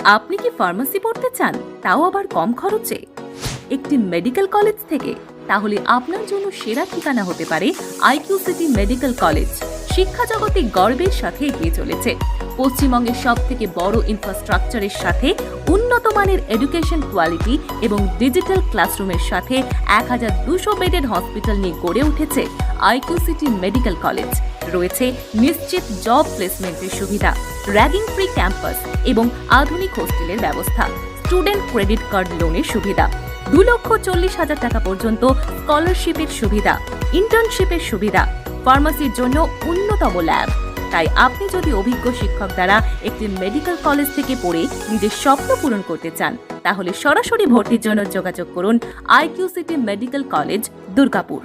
আপনি কি ফার্মেসি পড়তে চান, তাও আবার কম খরচে? একটি মেডিকেল কলেজ থেকে? তাহলে আপনার জন্য সেরা ঠিকানা হতে পারে আইকিউ সিটি মেডিকেল কলেজ। শিক্ষা জগতে গর্বের সাথে এগিয়ে চলেছে। পশ্চিমবঙ্গের সব থেকে বড় ইনফ্রাস্ট্রাকচারের সাথে উন্নত মানের এডুকেশন কোয়ালিটি এবং ডিজিটাল ক্লাসরুমের সাথে 1200 বেডের হসপিটাল নিয়ে গড়ে উঠেছে আইকিউ সিটি মেডিকেল কলেজ। রয়েছে নিশ্চিত জব প্লেসমেন্টের সুবিধা, র্যাগিং ফ্রি ক্যাম্পাস এবং আধুনিক হোস্টেলের ব্যবস্থা, স্টুডেন্ট ক্রেডিট কার্ড লোনের সুবিধা, 2,40,000 টাকা পর্যন্ত স্কলারশিপের সুবিধা, ইন্টার্নশিপের সুবিধা, ফার্মাসির জন্য উন্নতম ল্যাব। তাই আপনি যদি অভিজ্ঞ শিক্ষক দ্বারা একটি মেডিকেল কলেজ থেকে পড়ে নিজের স্বপ্ন পূরণ করতে চান, তাহলে সরাসরি ভর্তির জন্য যোগাযোগ করুন IQ city medical college, Durgapur.